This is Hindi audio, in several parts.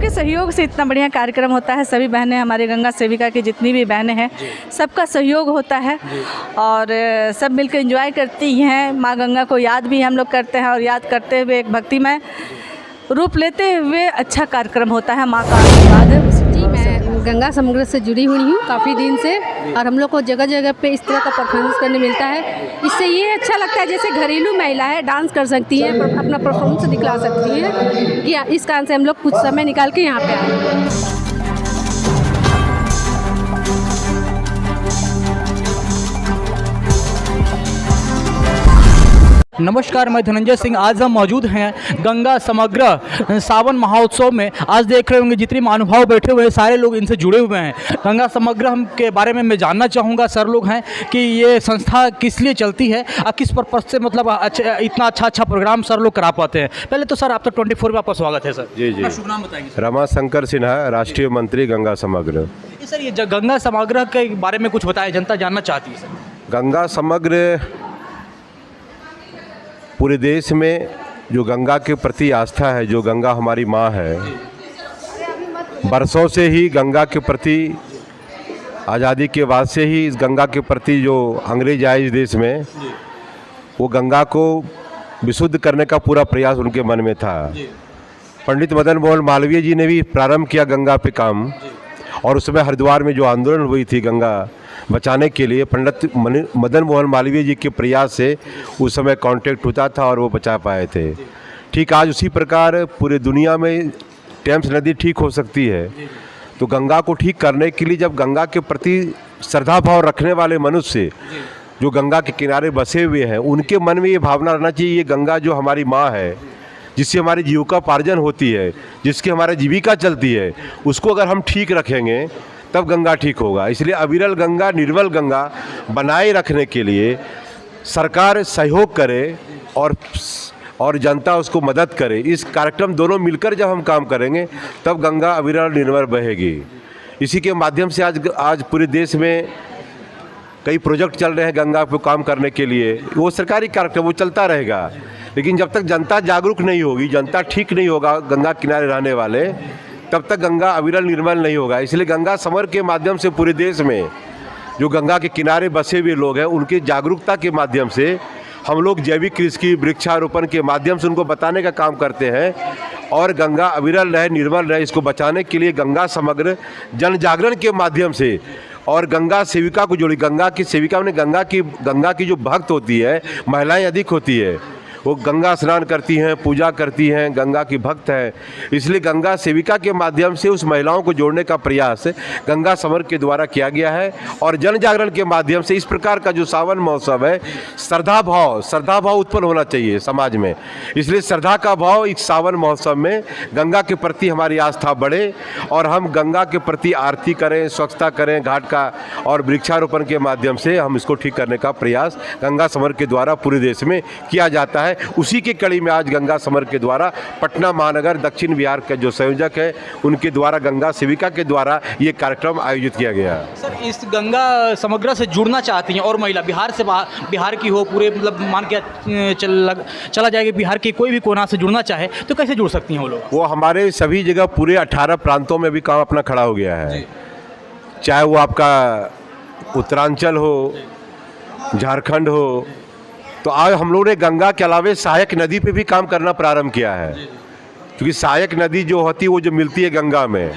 सबके सहयोग से इतना बढ़िया कार्यक्रम होता है। सभी बहनें, हमारी गंगा सेविका की जितनी भी बहनें हैं, सबका सहयोग होता है और सब मिलकर एंजॉय करती हैं। माँ गंगा को याद भी हम लोग करते हैं और याद करते हुए एक भक्तिमय रूप लेते हुए अच्छा कार्यक्रम होता है। माँ का आशीर्वाद। जी, मैं गंगा समग्र से जुड़ी हुई हूँ काफ़ी दिन से और हम लोग को जगह जगह पे इस तरह का परफॉर्मेंस करने मिलता है। इससे ये अच्छा लगता है जैसे घरेलू महिलाएं डांस कर सकती हैं, अपना परफॉर्मेंस दिखला सकती हैं कि इस कारण से हम लोग कुछ समय निकाल के यहाँ पे आए। नमस्कार, मैं धनंजय सिंह। आज हम मौजूद हैं गंगा समग्र सावन महोत्सव में। आज देख रहे होंगे जितने महानुभाव बैठे हुए हैं, सारे लोग इनसे जुड़े हुए हैं। गंगा समग्र हम के बारे में मैं जानना चाहूँगा। सर लोग हैं कि ये संस्था किस लिए चलती है और किस पर्पज़ से मतलब इतना अच्छा प्रोग्राम सर लोग करा पाते हैं। पहले तो सर आपका 24 में आपका स्वागत है सर। जी जी, शुभ नाम बताएंगे। रमाशंकर सिन्हा, राष्ट्रीय मंत्री गंगा समग्र। सर ये गंगा समग्र के बारे में कुछ बताएं, जनता जानना चाहती है सर। गंगा समग्र पूरे देश में जो गंगा के प्रति आस्था है, जो गंगा हमारी माँ है, बरसों से ही गंगा के प्रति, आज़ादी के बाद से ही इस गंगा के प्रति जो अंग्रेज आए इस देश में, वो गंगा को विशुद्ध करने का पूरा प्रयास उनके मन में था। पंडित मदन मोहन मालवीय जी ने भी प्रारंभ किया गंगा पे काम, और उसमें हरिद्वार में जो आंदोलन हुई थी गंगा बचाने के लिए, पंडित मदन मोहन मालवीय जी के प्रयास से उस समय कांटेक्ट होता था और वो बचा पाए थे। ठीक आज उसी प्रकार पूरे दुनिया में टेम्स नदी ठीक हो सकती है, तो गंगा को ठीक करने के लिए जब गंगा के प्रति श्रद्धा भाव रखने वाले मनुष्य जो गंगा के किनारे बसे हुए हैं, उनके मन में ये भावना रहना चाहिए, ये गंगा जो हमारी माँ है, जिससे हमारी जीविकोपार्जन होती है, जिसकी हमारी जीविका चलती है, उसको अगर हम ठीक रखेंगे तब गंगा ठीक होगा। इसलिए अविरल गंगा, निर्मल गंगा बनाए रखने के लिए सरकार सहयोग करे और जनता उसको मदद करे। इस कार्यक्रम दोनों मिलकर जब हम काम करेंगे तब गंगा अविरल निर्मल बहेगी। इसी के माध्यम से आज पूरे देश में कई प्रोजेक्ट चल रहे हैं गंगा पर काम करने के लिए। वो सरकारी कार्यक्रम वो चलता रहेगा, लेकिन जब तक जनता जागरूक नहीं होगी, जनता ठीक नहीं होगा गंगा किनारे रहने वाले, तब तक गंगा अविरल निर्मल नहीं होगा। इसलिए गंगा समर के माध्यम से पूरे देश में जो गंगा के किनारे बसे हुए लोग हैं, उनकी जागरूकता के माध्यम से हम लोग जैविक कृषि, वृक्षारोपण के माध्यम से उनको बताने का काम करते हैं और गंगा अविरल रहे, निर्मल रहे, इसको बचाने के लिए गंगा समग्र जन जागरण के माध्यम से और गंगा सेविका को जोड़ी। गंगा की सेविका में गंगा की जो भक्त होती है, महिलाएं अधिक होती है, वो गंगा स्नान करती हैं, पूजा करती हैं, गंगा की भक्त हैं। इसलिए गंगा सेविका के माध्यम से उस महिलाओं को जोड़ने का प्रयास गंगा समर के द्वारा किया गया है और जन जागरण के माध्यम से इस प्रकार का जो सावन महोत्सव है, श्रद्धा भाव उत्पन्न होना चाहिए समाज में। इसलिए श्रद्धा का भाव इस सावन महोत्सव में गंगा के प्रति हमारी आस्था बढ़े और हम गंगा के प्रति आरती करें, स्वच्छता करें घाट का, और वृक्षारोपण के माध्यम से हम इसको ठीक करने का प्रयास गंगा समर के द्वारा पूरे देश में किया जाता है। उसी के कड़ी में आज गंगा समर के द्वारा पटना महानगर दक्षिण बिहार के जो संयोजक है, उनके द्वारा गंगा सेविका के द्वारा ये कार्यक्रम आयोजित किया गया। सर इस गंगा समग्र से जुड़ना चाहती हैं और महिला बिहार की हो, पूरे मतलब मान के चला जाएगा, बिहार के कोई भी कोना से जुड़ना चाहे तो कैसे जुड़ सकती हैं वो लोग? वो हमारे सभी जगह पूरे 18 प्रांतों में भी काम अपना खड़ा हो गया है, चाहे वो आपका उत्तरांचल हो, झारखंड हो। तो आज हम लोगों ने गंगा के अलावे सहायक नदी पे भी काम करना प्रारंभ किया है, क्योंकि सहायक नदी जो होती है वो जो मिलती है गंगा में,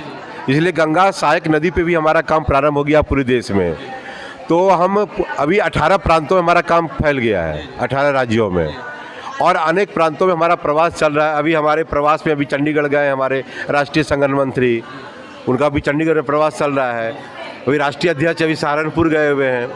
इसलिए गंगा सहायक नदी पे भी हमारा काम प्रारंभ हो गया पूरे देश में। तो हम अभी 18 प्रांतों में हमारा काम फैल गया है, 18 राज्यों में, और अनेक प्रांतों में हमारा प्रवास चल रहा है। अभी हमारे प्रवास में अभी चंडीगढ़ गए हमारे राष्ट्रीय संगठन मंत्री, उनका भी चंडीगढ़ में प्रवास चल रहा है। अभी राष्ट्रीय अध्यक्ष अभी सहारनपुर गए हुए हैं,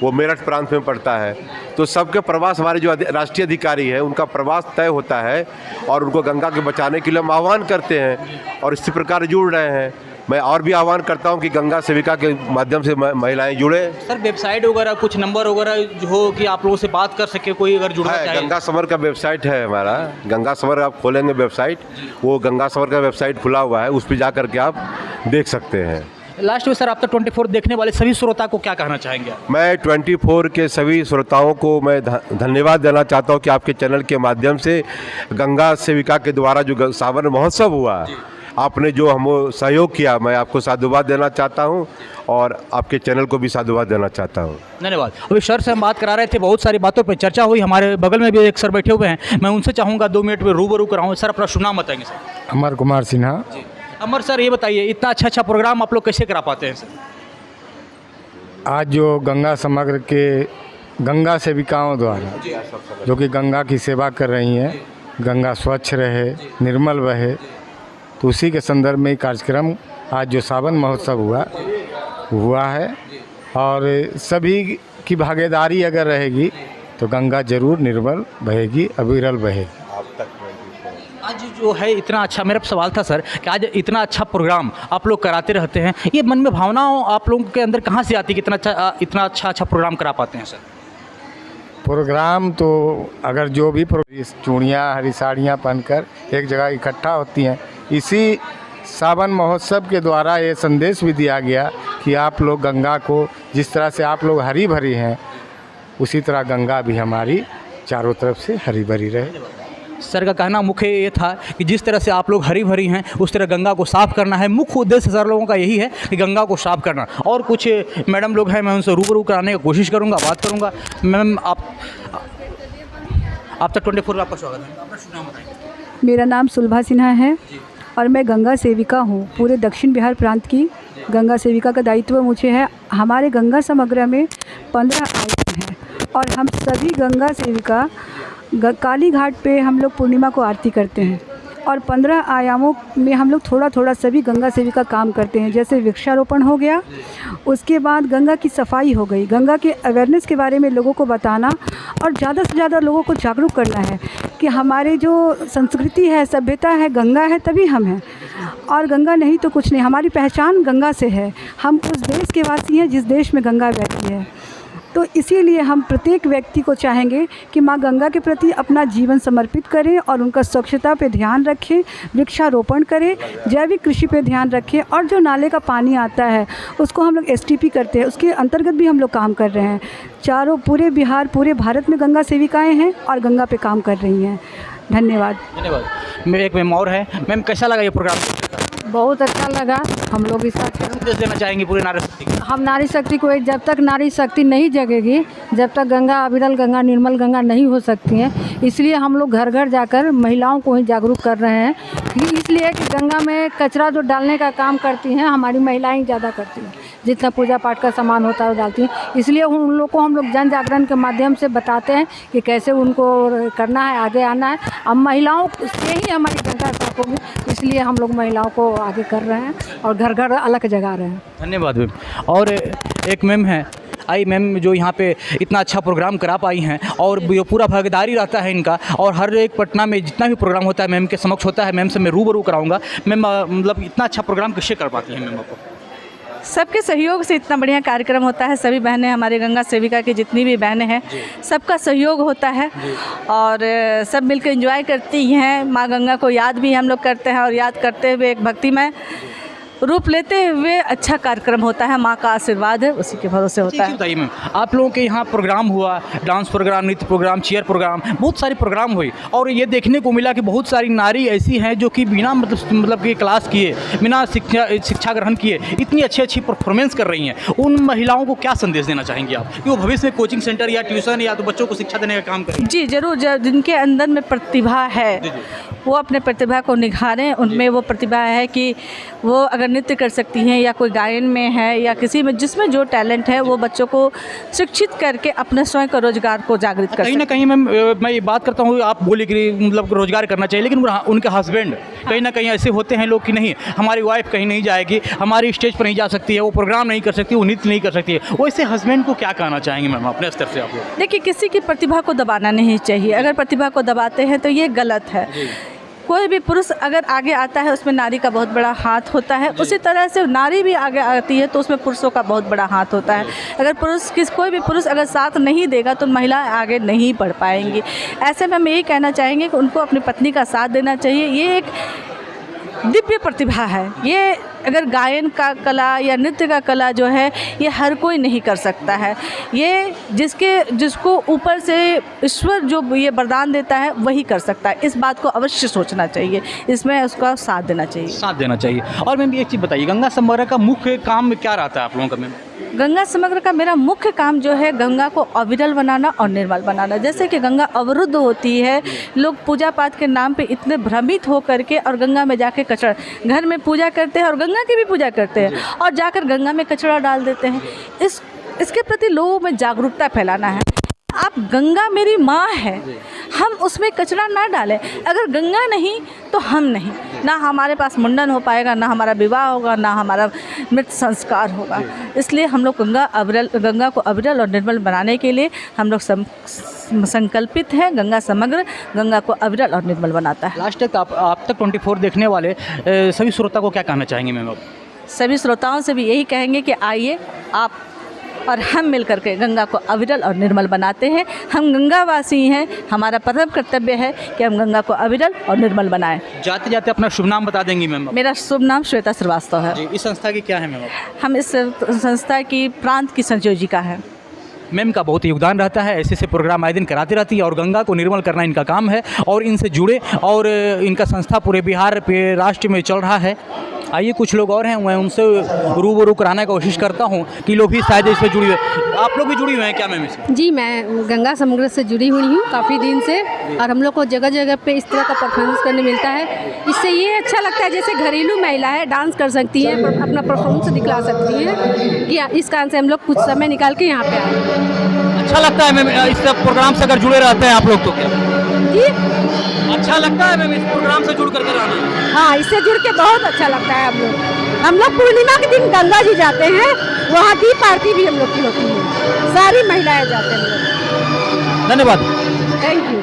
वो मेरठ प्रांत में पड़ता है। तो सबके प्रवास, हमारे जो राष्ट्रीय अधिकारी हैं उनका प्रवास तय होता है और उनको गंगा के बचाने के लिए हम आह्वान करते हैं और इसी प्रकार जुड़ रहे हैं। मैं और भी आह्वान करता हूं कि गंगा सेविका के माध्यम से महिलाएं जुड़े। सर वेबसाइट वगैरह, कुछ नंबर वगैरह जो हो कि आप लोगों से बात कर सके, कोई अगर जुड़ना चाहे? गंगा समर का वेबसाइट है हमारा, गंगा समर आप खोलेंगे वेबसाइट, वो गंगा समर का वेबसाइट खुला हुआ है, उस पर जा करके आप देख सकते हैं। लास्ट में सर आप तो 24 देखने वाले सभी श्रोता को क्या कहना चाहेंगे? मैं 24 के सभी श्रोताओं को मैं धन्यवाद देना चाहता हूं कि आपके चैनल के माध्यम से गंगा सेविका के द्वारा जो सावन महोत्सव हुआ, आपने जो हमको सहयोग किया, मैं आपको साधुवाद देना चाहता हूँ और आपके चैनल को भी साधुवाद देना चाहता हूँ। धन्यवाद। अभी सर से हम बात करा रहे थे, बहुत सारी बातों पर चर्चा हुई। हमारे बगल में भी एक सर बैठे हुए हैं, मैं उनसे चाहूँगा 2 मिनट में रूबरू कराऊँ। सर अपना शुभ नाम बताएंगे सर? अमर कुमार सिन्हा। जी अमर सर, ये बताइए इतना अच्छा प्रोग्राम आप लोग कैसे करा पाते हैं सर? आज जो गंगा समग्र के गंगा सेविकाओं द्वारा जो कि गंगा की सेवा कर रही हैं, गंगा स्वच्छ रहे, निर्मल बहे, तो उसी के संदर्भ में कार्यक्रम आज जो सावन महोत्सव हुआ है और सभी की भागीदारी अगर रहेगी तो गंगा जरूर निर्मल बहेगी, अविरल बहेगी। आज जो है इतना अच्छा, मेरा सवाल था सर कि आज इतना अच्छा प्रोग्राम आप लोग कराते रहते हैं, ये मन में भावनाओं आप लोगों के अंदर कहाँ से आती है कि इतना अच्छा प्रोग्राम करा पाते हैं सर? प्रोग्राम तो अगर जो भी चूड़ियाँ हरी साड़ियाँ पहनकर एक जगह इकट्ठा होती हैं, इसी सावन महोत्सव के द्वारा ये संदेश भी दिया गया कि आप लोग गंगा को, जिस तरह से आप लोग हरी भरी हैं, उसी तरह गंगा भी हमारी चारों तरफ से हरी भरी रहे। सर का कहना मुख्य ये था कि जिस तरह से आप लोग हरी भरी हैं उस तरह गंगा को साफ़ करना है। मुख्य उद्देश्य सर लोगों का यही है कि गंगा को साफ़ करना। और कुछ मैडम लोग हैं, मैं उनसे रूबरू कराने की कोशिश करूंगा, बात करूंगा। मैम आप तक 24 में आपका स्वागत है। अपना शुभ नाम बताएं। मेरा नाम सुलभा सिन्हा है और मैं गंगा सेविका हूँ। पूरे दक्षिण बिहार प्रांत की गंगा सेविका का दायित्व मुझे है। हमारे गंगा समग्र में 15 आइटम हैं और हम सभी गंगा सेविका काली घाट पे हम लोग पूर्णिमा को आरती करते हैं और 15 आयामों में हम लोग थोड़ा थोड़ा सभी गंगा सेविका काम करते हैं। जैसे वृक्षारोपण हो गया, उसके बाद गंगा की सफाई हो गई, गंगा के अवेयरनेस के बारे में लोगों को बताना और ज़्यादा से ज़्यादा लोगों को जागरूक करना है कि हमारे जो संस्कृति है, सभ्यता है, गंगा है तभी हम हैं और गंगा नहीं तो कुछ नहीं। हमारी पहचान गंगा से है। हम उस देश के वासी हैं जिस देश में गंगा बहती है। तो इसीलिए हम प्रत्येक व्यक्ति को चाहेंगे कि माँ गंगा के प्रति अपना जीवन समर्पित करें और उनका स्वच्छता पे ध्यान रखें, वृक्षारोपण करें, जैविक कृषि पे ध्यान रखें और जो नाले का पानी आता है उसको हम लोग STP करते हैं, उसके अंतर्गत भी हम लोग काम कर रहे हैं। चारों पूरे बिहार, पूरे भारत में गंगा सेविकाएँ हैं और गंगा पे काम कर रही हैं। धन्यवाद। धन्यवाद। मेरे एक मैम और है। मैम कैसा लगा ये प्रोग्राम? बहुत अच्छा लगा। हम लोग इस संदेश देना चाहेंगे पूरे नारी शक्ति को? हम नारी शक्ति को, जब तक नारी शक्ति नहीं जगेगी, जब तक गंगा अविरल गंगा निर्मल गंगा नहीं हो सकती हैं, इसलिए हम लोग घर घर जाकर महिलाओं को ही जागरूक कर रहे हैं कि इसलिए कि गंगा में कचरा जो डालने का काम करती हैं हमारी महिलाएं ज़्यादा करती हैं, जितना पूजा पाठ का सामान होता है वो डालती हैं। इसलिए उन लोग को हम लोग जन जागरण के माध्यम से बताते हैं कि कैसे उनको करना है, आगे आना है। अब महिलाओं से ही हमारी गंगा साफ होगी, इसलिए हम लोग महिलाओं को आगे कर रहे हैं और घर घर अलग जगा रहे हैं। धन्यवाद मैम। और एक मैम है, आई मैम, जो यहाँ पे इतना अच्छा प्रोग्राम करा पाई हैं और जो पूरा भागीदारी रहता है इनका, और हर एक पटना में जितना भी प्रोग्राम होता है मैम के समक्ष होता है। मैम से मैं रूबरू कराऊंगा। मैम मतलब इतना अच्छा प्रोग्राम कैसे कर पाती हैं मैम? आपको सबके सहयोग से इतना बढ़िया कार्यक्रम होता है। सभी बहनें, हमारे गंगा सेविका की जितनी भी बहनें हैं, सबका सहयोग होता है और सब मिलकर एंजॉय करती हैं। माँ गंगा को याद भी हम लोग करते हैं और याद करते हुए एक भक्तिमय रूप लेते हुए अच्छा कार्यक्रम होता है। माँ का आशीर्वाद है, उसी के भरोसे होता है। बताइए मैम, आप लोगों के यहाँ प्रोग्राम हुआ, डांस प्रोग्राम, नृत्य प्रोग्राम, चेयर प्रोग्राम, बहुत सारे प्रोग्राम हुए और ये देखने को मिला कि बहुत सारी नारी ऐसी हैं जो कि बिना मतलब कि क्लास किए, बिना शिक्षा ग्रहण किए इतनी अच्छी परफॉर्मेंस कर रही हैं। उन महिलाओं को क्या संदेश देना चाहेंगे आप कि वो भविष्य में कोचिंग सेंटर या ट्यूशन या तो बच्चों को शिक्षा देने का काम करें? जी ज़रूर। जिनके अंदर में प्रतिभा है वो अपने प्रतिभा को निखारें। उनमें वो प्रतिभा है कि वो अगर नृत्य कर सकती हैं या कोई गायन में है या किसी में, जिसमें जो टैलेंट है, वो बच्चों को शिक्षित करके अपने स्वयं का रोजगार को जागृत कर कहीं ना कहीं मैं ये बात करता हूँ, आप बोले कि मतलब रोजगार करना चाहिए, लेकिन उनके हस्बैंड कहीं ना कहीं ऐसे होते हैं लोग कि नहीं, हमारी वाइफ कहीं नहीं जाएगी, हमारी स्टेज पर नहीं जा सकती है, वो प्रोग्राम नहीं कर सकती, वो नृत्य नहीं कर सकती है। वैसे हस्बैंड को क्या कहना चाहेंगे मैम अपने स्तर से आप लोग? देखिए, किसी की प्रतिभा को दबाना नहीं चाहिए। अगर प्रतिभा को दबाते हैं तो ये गलत है। कोई भी पुरुष अगर आगे आता है उसमें नारी का बहुत बड़ा हाथ होता है, उसी तरह से नारी भी आगे आती है तो उसमें पुरुषों का बहुत बड़ा हाथ होता है। अगर कोई भी पुरुष अगर साथ नहीं देगा तो महिलाएं आगे नहीं बढ़ पाएंगी। ऐसे में हम यही कहना चाहेंगे कि उनको अपनी पत्नी का साथ देना चाहिए। ये एक दिव्य प्रतिभा है। ये अगर गायन का कला या नृत्य का कला जो है ये हर कोई नहीं कर सकता है। ये जिसको ऊपर से ईश्वर जो ये वरदान देता है वही कर सकता है। इस बात को अवश्य सोचना चाहिए, इसमें उसका साथ देना चाहिए। साथ देना चाहिए। और मैम एक चीज़ बताइए, गंगा समग्र का मुख्य काम क्या रहता है आप लोगों का मैम? गंगा समग्र का मेरा मुख्य काम जो है गंगा को अविरल बनाना और निर्मल बनाना। जैसे कि गंगा अवरुद्ध होती है, लोग पूजा पाठ के नाम पे इतने भ्रमित हो करके और गंगा में जाके कचरा, घर में पूजा करते हैं और गंगा की भी पूजा करते हैं और जाकर गंगा में कचरा डाल देते हैं। इसके प्रति लोगों में जागरूकता फैलाना है। आप गंगा मेरी माँ है, हम उसमें कचरा ना डालें। अगर गंगा नहीं तो हम नहीं, ना हमारे पास मुंडन हो पाएगा, ना हमारा विवाह होगा, ना हमारा मृत संस्कार होगा। इसलिए हम लोग गंगा को अविरल और निर्मल बनाने के लिए हम लोग संकल्पित है। गंगा समग्र गंगा को अविरल और निर्मल बनाता है। लास्ट तक आप तक 24 देखने वाले सभी श्रोता को क्या कहना चाहेंगे मैम? सभी श्रोताओं से भी यही कहेंगे कि आइए आप और हम मिल करके गंगा को अविरल और निर्मल बनाते हैं। हम गंगावासी हैं, हमारा प्रथम कर्तव्य है कि हम गंगा को अविरल और निर्मल बनाएं। जाते जाते अपना शुभ नाम बता देंगी मैम? मेरा शुभ नाम श्वेता श्रीवास्तव है। जी, इस संस्था की क्या है मैम? हम इस संस्था की प्रांत की संयोजिका है। मैम का बहुत योगदान रहता है, ऐसे प्रोग्राम आए दिन कराती रहती है और गंगा को निर्मल करना इनका काम है और इनसे जुड़े और इनका संस्था पूरे बिहार पे राष्ट्र में चल रहा है। आइए कुछ लोग और हैं, मैं उनसे रूबरू कराने की कोशिश करता हूं कि लोग भी शायद इससे जुड़े हुए। आप लोग भी जुड़ी हुए हैं क्या मैम इससे? जी, मैं गंगा समग्र से जुड़ी हुई हूँ काफ़ी दिन से और हम लोग को जगह जगह पे इस तरह का परफॉर्मेंस करने मिलता है। इससे ये अच्छा लगता है जैसे घरेलू महिला है, डांस कर सकती है, अपना परफॉर्मेंस दिखला सकती है कि इस कारण से हम लोग कुछ समय निकाल के यहाँ पे आए। अच्छा लगता है मैम इस प्रोग्राम से अगर जुड़े रहते हैं आप लोग तो? क्या जी, अच्छा लगता है मैम इस प्रोग्राम से जुड़ करके रहना? हाँ, इससे जुड़ के बहुत अच्छा लगता है। हम लोग पूर्णिमा के दिन गंगा जी जाते हैं, वहाँ दीप आरती भी हम लोग की होती है, सारी महिलाएं जाते हैं। धन्यवाद। Thank you.